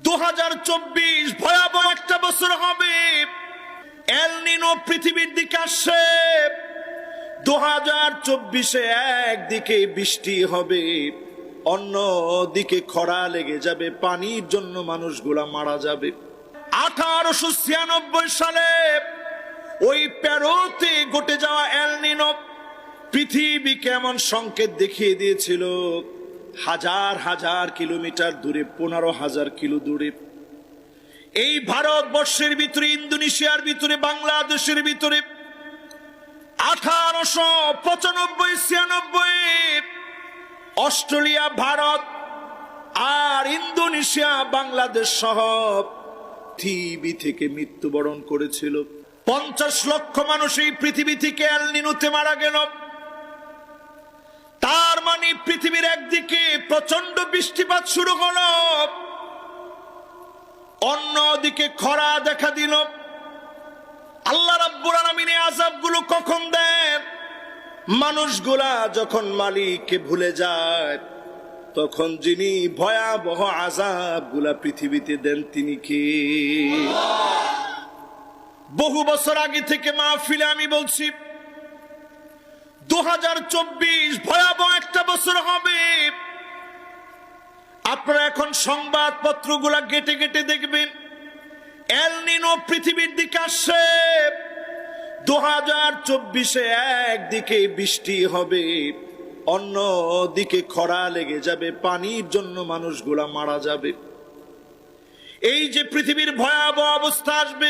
2024 ভয়াবহ একটা বছর হবে। এল নিনো পৃথিবীর দিকে আসছে। 2024-এ একদিকে বৃষ্টি হবে, অন্য দিকে খরা লেগে যাবে, পানির জন্য মানুষগুলা মারা যাবে। 1896 সালে ওই পেরোতে ঘটে যাওয়া এল নিনো পৃথিবীকে এমন সংকেত দেখিয়ে দিয়েছিল, হাজার হাজার কিলোমিটার দূরে, 15,000 কিলো দূরে, এই ভারতবর্ষের ভিতরে, ইন্দোনেশিয়ার ভিতরে, বাংলাদেশের ভিতরে 1895-96 অস্ট্রেলিয়া, ভারত আর ইন্দোনেশিয়া, বাংলাদেশ সহ পৃথিবী থেকে মৃত্যুবরণ করেছিল। 50 লক্ষ মানুষ এই পৃথিবী থেকে এল নিনোতে মারা গেল। তার মানে পৃথিবীর একদিকে প্রচন্ড বৃষ্টিপাত শুরু হলো, অন্যদিকে খরা দেখা দিল। আল্লাহ রাব্বুল আলামিন এই আযাবগুলো কখন দেন? মানুষগুলা যখন মালিককে ভুলে যায়, তখন যিনি ভয়াবহ আযাবগুলা পৃথিবীতে দেন তিনি কে? বহু বছর আগে থেকে মাহফিলে আমি বলছি 2024 ভয়াবহ একটা বছর হবে। আপনারা এখন সংবাদপত্রগুলা ঘেটে ঘেটে দেখবেন, এল নিনো পৃথিবীর দিকে আসছে। 2024-এ একদিকে বৃষ্টি হবে, অন্য দিকে খরা লেগে যাবে, পানির জন্য মানুষগুলা মারা যাবে। এই যে পৃথিবীর ভয়াবহ অবস্থা আসবে,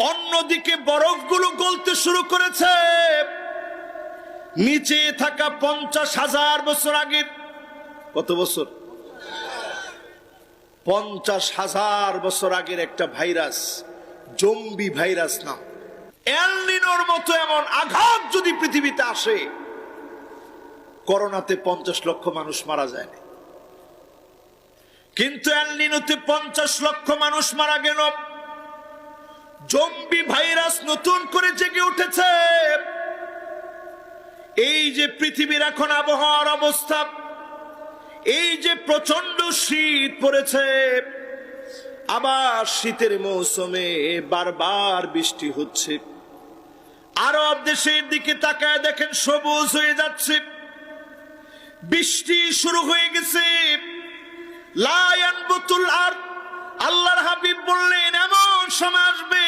অন্যদিকে বরফগুলো গলতে শুরু করেছে। নিচে থাকা 50,000 বছর আগের, কত বছর? 50,000 বছর আগের একটা ভাইরাস, জম্বি ভাইরাস নাম। এল নিনোর মতো এমন আঘাত যদি পৃথিবীতে আসে, করোনাতে 50 লক্ষ মানুষ মারা যায়নি, কিন্তু এল নিনোতে 50 লক্ষ মানুষ মারা গেল। জম্বি ভাইরাস নতুন করে জেগে উঠেছে। এই যে পৃথিবীর এখন আবহাওয়ার অবস্থা, এই যে প্রচন্ড শীত পড়েছে, আবার শীতের মৌসুমে বারবার বৃষ্টি হচ্ছে। আরব দেশের দিকে তাকায় দেখেন, সবুজ হয়ে যাচ্ছে, বৃষ্টি শুরু হয়ে গেছে। লা ইয়ানবুতুল আরদ, আল্লাহর হাবিব বললেন এমন সময় আসবে